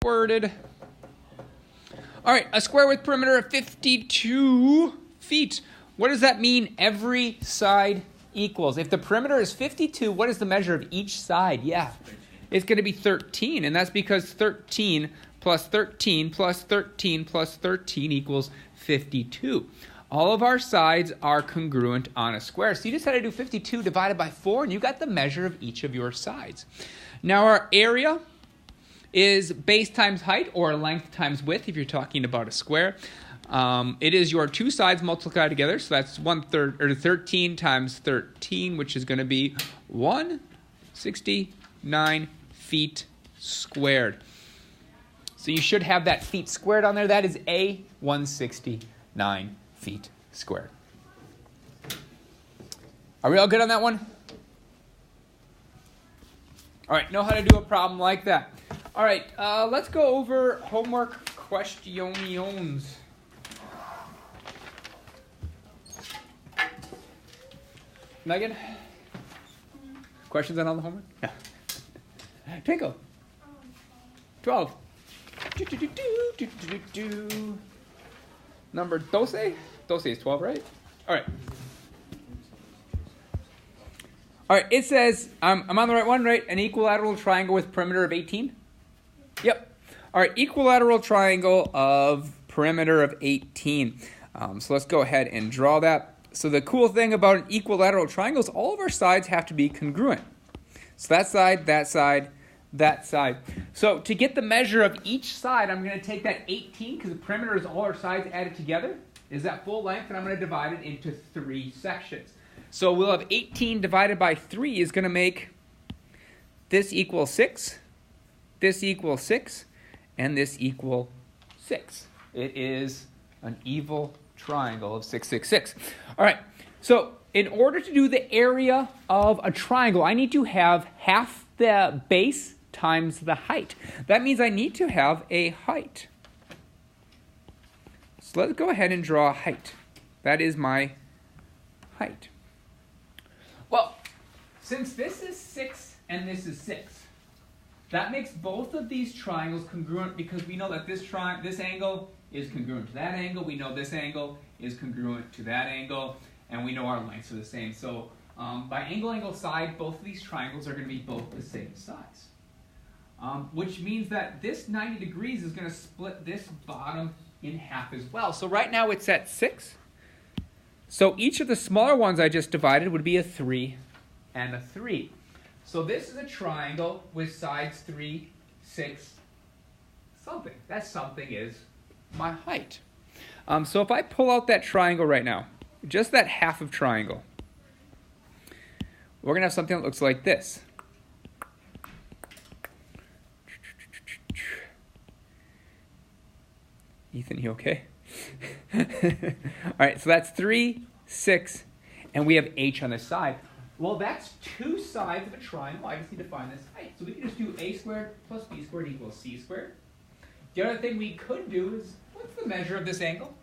Worded. All right, a square with perimeter of 52 feet. What does that mean? Every side equals. If the perimeter is 52, what is the measure of each side? Yeah, it's going to be 13, and that's because 13 plus 13 plus 13 plus 13 equals 52. All of our sides are congruent on a square. So you just had to do 52 divided by 4, and you got the measure of each of your sides. Now our area is base times height, or length times width if you're talking about a square. It is your two sides multiplied together, so that's 13 times 13, which is going to be 169 feet squared. So you should have that feet squared on there. That is a 169 feet squared. Are we all good on that one? All right, know how to do a problem like that. All right, let's go over homework questions. Megan? Questions on all the homework? Yeah. Twinkle. 12. Number 12? 12 is 12, right? All right. All right, it says, I'm on the right one, right? An equilateral triangle with perimeter of 18? Yep. All right, equilateral triangle of perimeter of 18. So let's go ahead and draw that. So the cool thing about an equilateral triangle is all of our sides have to be congruent. So that side, that side, that side. So to get the measure of each side, I'm going to take that 18, because the perimeter is all our sides added together, is that full length, and I'm going to divide it into 3 sections. So we'll have 18 divided by 3 is going to make this equal 6, this equal 6, and this equal 6. It is an evil triangle of 666. All right, so in order to do the area of a triangle, I need to have half the base times the height. That means I need to have a height. So let's go ahead and draw a height. That is my height. Well, since this is 6 and this is 6, that makes both of these triangles congruent, because we know that this angle is congruent to that angle. We know this angle is congruent to that angle, and we know our lengths are the same. So by angle, side, both of these triangles are going to be both the same size, which means that this 90 degrees is going to split this bottom in half as well. So right now it's at 6. So each of the smaller ones I just divided would be a 3 and a 3. So this is a triangle with sides 3, 6, something. That something is my height. So if I pull out that triangle right now, just that half of triangle, we're going to have something that looks like this. Ethan, you okay? All right, so that's 3, 6, and we have h on this side. Well, that's 2 sides of a triangle. I just need to find this height. So we can just do a squared plus b squared equals c squared. The other thing we could do is, what's the measure of this angle?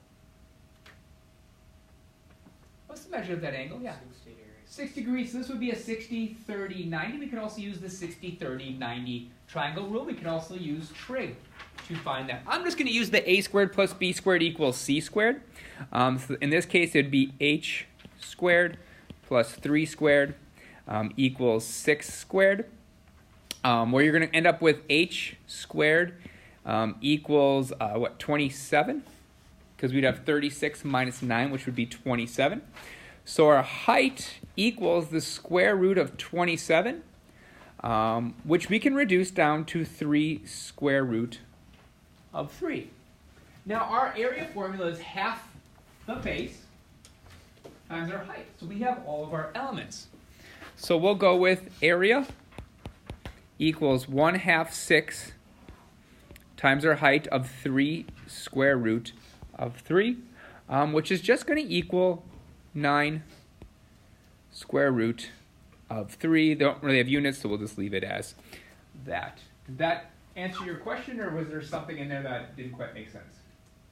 What's the measure of that angle? Yeah. 60 degrees. 60 degrees. So this would be a 60, 30, 90. We can also use the 60, 30, 90 triangle rule. We can also use trig to find that. I'm just going to use the a squared plus b squared equals c squared. So in this case, it would be h squared plus 3 squared equals 6 squared, where you're going to end up with h squared equals, 27? Because we'd have 36 minus 9, which would be 27. So our height equals the square root of 27, which we can reduce down to 3 square root of 3. Now our area formula is half the base times our height. So we have all of our elements. So we'll go with area equals 1/2 6 times our height of 3 square root of 3, which is just going to equal 9 square root of 3. They don't really have units, so we'll just leave it as that. Did that answer your question, or was there something in there that didn't quite make sense?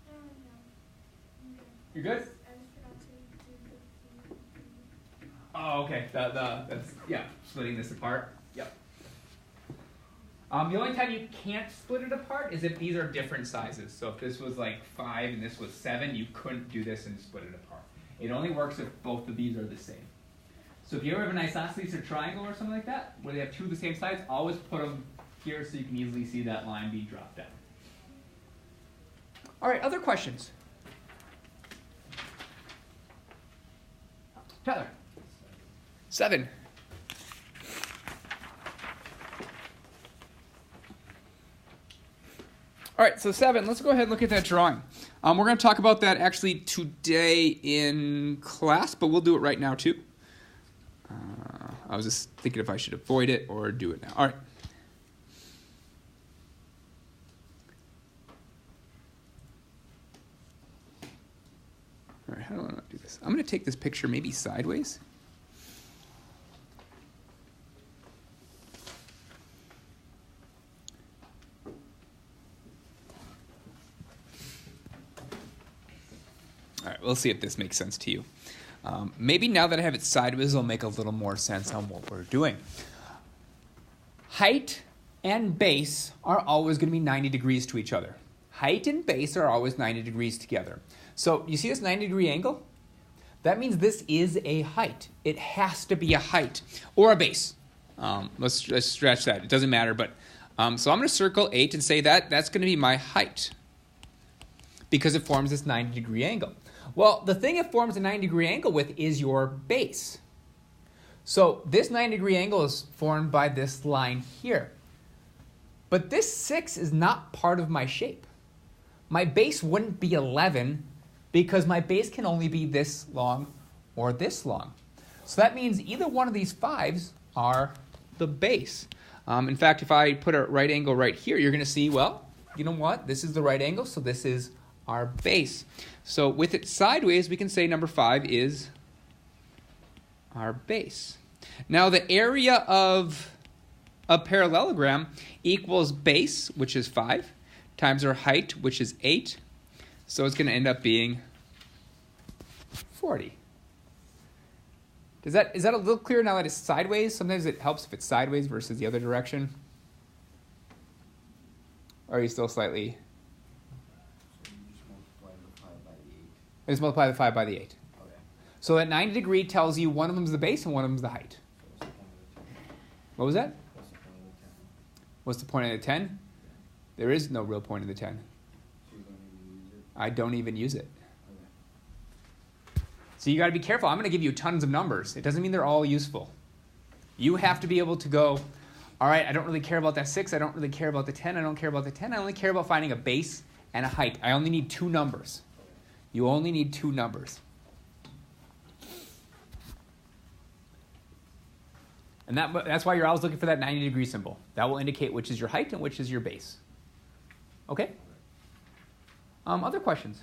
No. You're good? Oh, okay. That's, yeah, splitting this apart. Yep. The only time you can't split it apart is if these are different sizes. So if this was like 5 and this was 7, you couldn't do this and split it apart. It only works if both of these are the same. So if you ever have an isosceles or triangle or something like that, where they have two of the same sides, always put them here so you can easily see that line being dropped down. All right, other questions? Tyler? 7. All right, so 7, let's go ahead and look at that drawing. We're going to talk about that actually today in class, but we'll do it right now too. I was just thinking if I should avoid it or do it now. All right. All right, how do I want to do this? I'm going to take this picture maybe sideways. All right, we'll see if this makes sense to you. Maybe now that I have it sideways, it'll make a little more sense on what we're doing. Height and base are always going to be 90 degrees to each other. Height and base are always 90 degrees together. So you see this 90-degree angle? That means this is a height. It has to be a height or a base. Let's stretch that. It doesn't matter. But so I'm going to circle 8 and say that that's going to be my height because it forms this 90-degree angle. Well, the thing it forms a 90-degree angle with is your base. So this 90-degree angle is formed by this line here. But this 6 is not part of my shape. My base wouldn't be 11 because my base can only be this long or this long. So that means either one of these 5s are the base. In fact, if I put a right angle right here, you're going to see, well, you know what? This is the right angle, so this is our base. So with it sideways, we can say number 5 is our base. Now the area of a parallelogram equals base, which is 5, times our height, which is 8. So it's going to end up being 40. Is that a little clearer now that it's sideways? Sometimes it helps if it's sideways versus the other direction. Or are you still slightly... Just multiply the 5 by the 8. Okay. So that 90 degree tells you one of them is the base and one of them is the height. What was that? What's the point of the 10? There is no real point of the 10. So you don't even use it? I don't even use it. Okay. So you got to be careful. I'm going to give you tons of numbers. It doesn't mean they're all useful. You have to be able to go, all right, I don't really care about that 6. I don't really care about the 10. I don't care about the 10. I only care about finding a base and a height. I only need 2 numbers. You only need 2 numbers. And that's why you're always looking for that 90-degree symbol. That will indicate which is your height and which is your base. Okay? Other questions?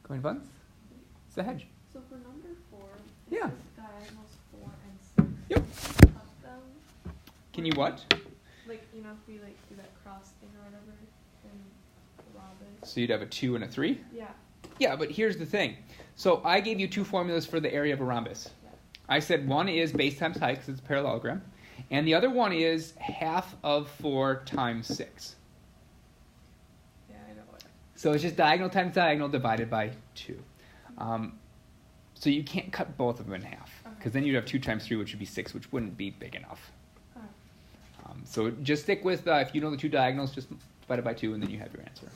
Going once? It's the hedge. So for number 4, yeah. Diagonals 4 and 6. Yep. Cut them. Can you what? Like, you know, if we like do that cross thing or whatever, and rob it. So you'd have a 2 and a 3? Yeah. Yeah, but here's the thing. So I gave you 2 formulas for the area of a rhombus. Yeah. I said one is base times height because it's a parallelogram, and the other one is half of 4 times 6. Yeah, I know what. So it's just diagonal times diagonal divided by 2. So you can't cut both of them in half because then you'd have 2 times 3, which would be 6, which wouldn't be big enough. So just stick with, if you know the 2 diagonals, just divide it by 2, and then you have your answer.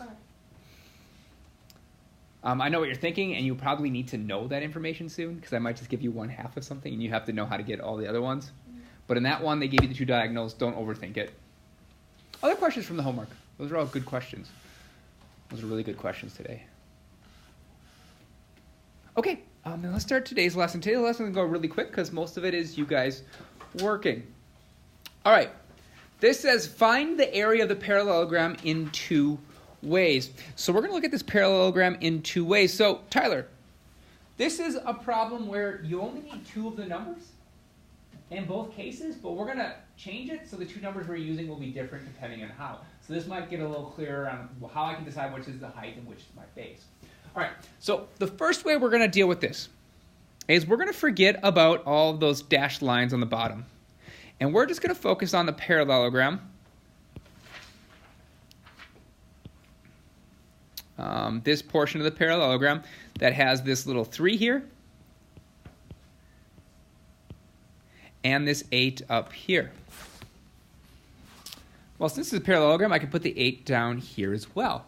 I know what you're thinking, and you probably need to know that information soon because I might just give you 1/2 of something, and you have to know how to get all the other ones. But in that one, they gave you the 2 diagonals. Don't overthink it. Other questions from the homework? Those are all good questions. Those are really good questions today. Okay, now let's start today's lesson. Today's lesson is going to go really quick because most of it is you guys working. All right. This says find the area of the parallelogram in 2 ways. So we're going to look at this parallelogram in 2 ways. So, Tyler, this is a problem where you only need 2 of the numbers in both cases, but we're going to change it so the 2 numbers we're using will be different depending on how. So this might get a little clearer on how I can decide which is the height and which is my base. All right, so the first way we're going to deal with this is we're going to forget about all of those dashed lines on the bottom. And we're just going to focus on the parallelogram. This portion of the parallelogram that has this little 3 here and this 8 up here. Well, since it's a parallelogram, I can put the 8 down here as well.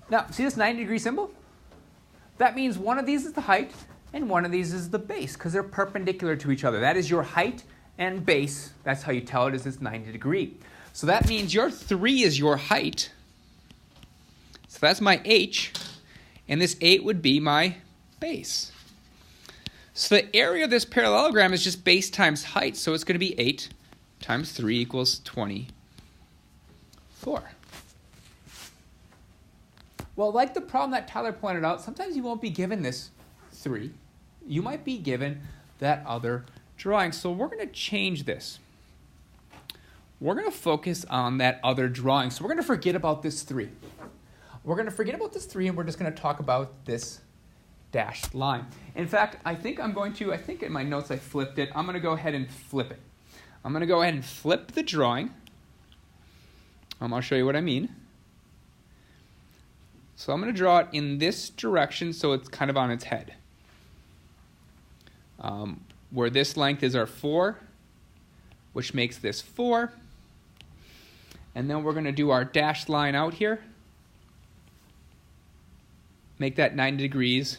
Now, see this 90-degree symbol? That means one of these is the height and one of these is the base because they're perpendicular to each other. That is your height and base. That's how you tell it is it's 90 degree. So that means your 3 is your height. So that's my h, and this 8 would be my base. So the area of this parallelogram is just base times height, so it's going to be 8 times 3 equals 24. Well, like the problem that Tyler pointed out, sometimes you won't be given this 3. You might be given that other drawing. So we're going to change this. We're going to focus on that other drawing. So we're going to forget about this 3. We're going to forget about this 3, and we're just going to talk about this dashed line. In fact, I think in my notes I flipped it. I'm going to go ahead and flip it. I'm going to go ahead and flip the drawing. I'll show you what I mean. So I'm going to draw it in this direction so it's kind of on its head. Where this length is our 4, which makes this 4. And then we're going to do our dashed line out here. Make that 90 degrees.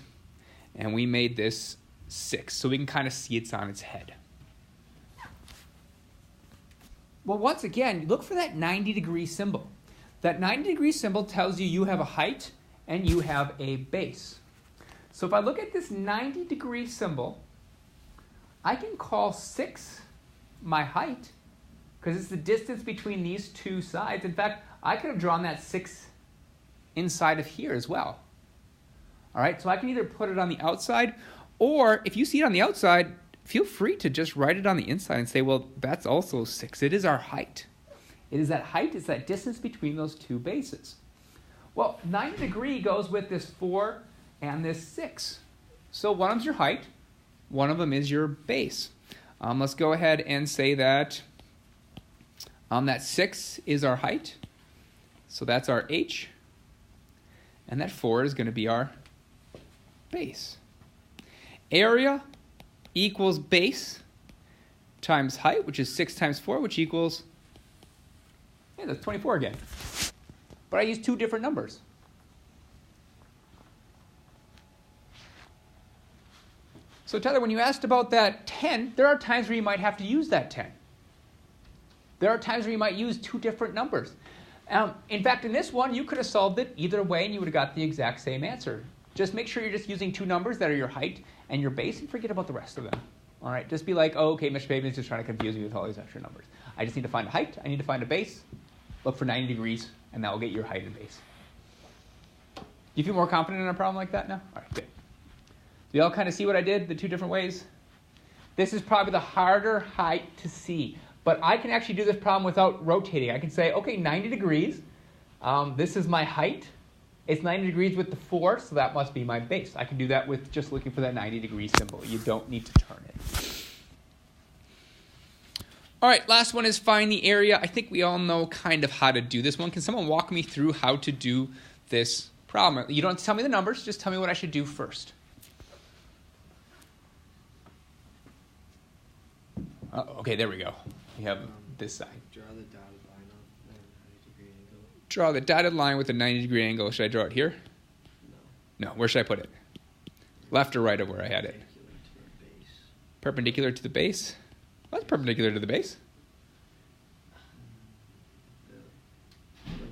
And we made this 6. So we can kind of see it's on its head. Well, once again, look for that 90-degree symbol. That 90-degree symbol tells you have a height and you have a base. So if I look at this 90-degree symbol, I can call 6 my height because it's the distance between these two sides. In fact, I could have drawn that 6 inside of here as well. All right, so I can either put it on the outside, or if you see it on the outside, feel free to just write it on the inside and say, well, that's also 6. It is our height. It is that height, it's that distance between those two bases. Well, 90 degree goes with this 4 and this 6. So one of them's your height, one of them is your base. Let's go ahead and say that that 6 is our height. So that's our h. And that 4 is going to be our base. Area equals base times height, which is 6 times 4, which equals, yeah, that's 24 again. But I used 2 different numbers. So Tyler, when you asked about that 10, there are times where you might have to use that 10. There are times where you might use 2 different numbers. In fact, in this one, you could have solved it either way and you would have got the exact same answer. Just make sure you're just using 2 numbers that are your height and your base and forget about the rest of them. All right, just be like, oh, okay, Mr. Bateman's just trying to confuse me with all these extra numbers. I just need to find a height, I need to find a base, look for 90 degrees, and that will get your height and base. Do you feel more confident in a problem like that now? All right, good. Do you all kind of see what I did, the 2 different ways? This is probably the harder height to see, but I can actually do this problem without rotating. I can say, okay, 90 degrees, this is my height. It's 90 degrees with the 4, so that must be my base. I can do that with just looking for that 90-degree symbol. You don't need to turn it. All right, last one is find the area. I think we all know kind of how to do this one. Can someone walk me through how to do this problem? You don't have to tell me the numbers. Just tell me what I should do first. Okay, there we go. We have this side. Draw the dotted line with a 90-degree angle. Should I draw it here? No. Where should I put it? Left or right of where I had it? Perpendicular to the base? Well, that's perpendicular to the base.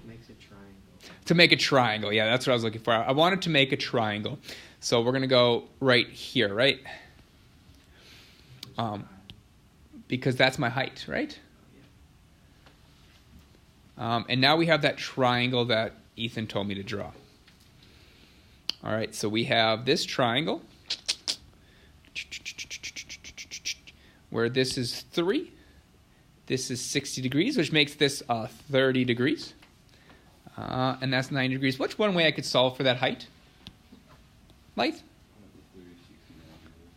Makes a triangle. To make a triangle. Yeah, that's what I was looking for. I wanted to make a triangle. So we're going to go right here, right? Because that's my height, right? And now we have that triangle that Ethan told me to draw. All right, so we have this triangle where this is 3. This is 60 degrees, which makes this 30 degrees. And that's 90 degrees. What's one way I could solve for that height? Light?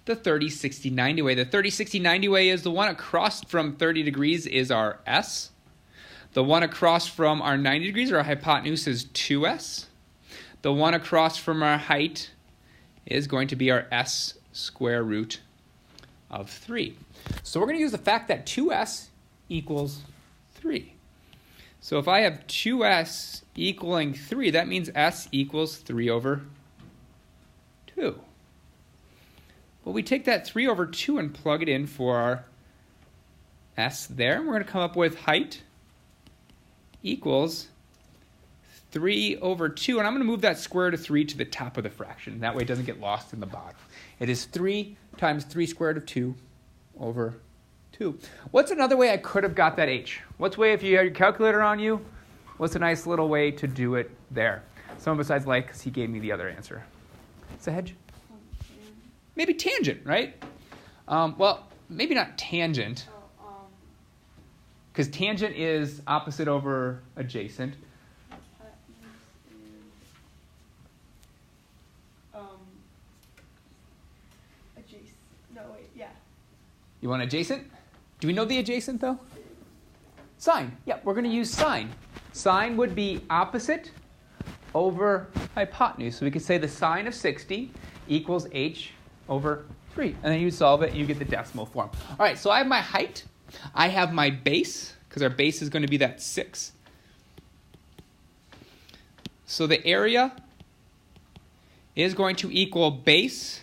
The 30, 60, 90 way. The 30, 60, 90 way is the one across from 30 degrees is our S. The one across from our 90 degrees, or our hypotenuse, is 2S. The one across from our height is going to be our S square root of 3. So we're going to use the fact that 2S equals 3. So if I have 2S equaling 3, that means S equals 3 over 2. Well, we take that 3 over 2 and plug it in for our S there. We're going to come up with height equals 3 over 2. And I'm going to move that square root of 3 to the top of the fraction. That way it doesn't get lost in the bottom. It is 3 times 3 square root of 2 over 2. What's another way I could have got that h? What's a way, if you have your calculator on you, what's a nice little way to do it there? Someone besides Light, because he gave me the other answer. Sahaj? Maybe tangent, right? Well, maybe not tangent, because tangent is opposite over adjacent. Adjacent. No, wait, yeah. You want adjacent? Do we know the adjacent, though? Sine. Yeah, we're going to use sine. Sine would be opposite over hypotenuse. So we could say the sine of 60 equals h over 3. And then you solve it and you get the decimal form. All right, so I have my height. I have my base, because our base is going to be that 6. So the area is going to equal base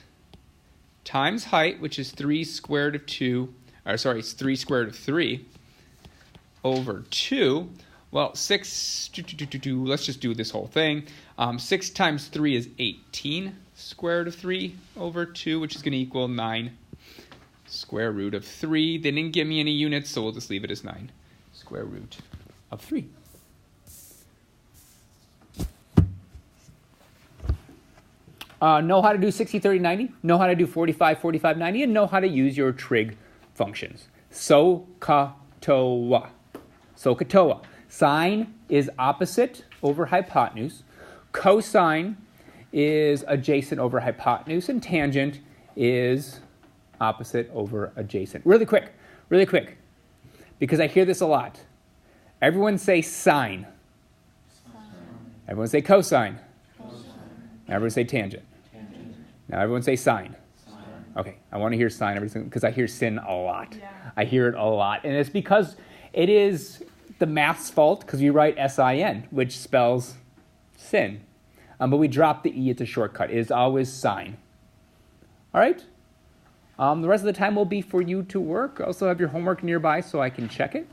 times height, which is 3 square root of 2. It's 3 square root of 3 over 2. Well, 6, let's just do this whole thing. 6 times 3 is 18 square root of 3 over 2, which is going to equal 9 square root of 3. They didn't give me any units, so we'll just leave it as 9 square root of 3. Know how to do 60, 30, 90, know how to do 45, 45, 90, and know how to use your trig functions. SOHCAHTOA. SOHCAHTOA. Sine is opposite over hypotenuse. Cosine is adjacent over hypotenuse. And tangent is opposite over adjacent. Really quick, because I hear this a lot. Everyone say sine. Everyone say cosine. Everyone say tangent. Now everyone say sine. Okay, I want to hear sine everything because I hear sin a lot. Yeah. I hear it a lot. And it's because it is the math's fault, because we write sin, which spells sin. But we drop the e, it's a shortcut. It is always sine. All right? The rest of the time will be for you to work. I also have your homework nearby so I can check it.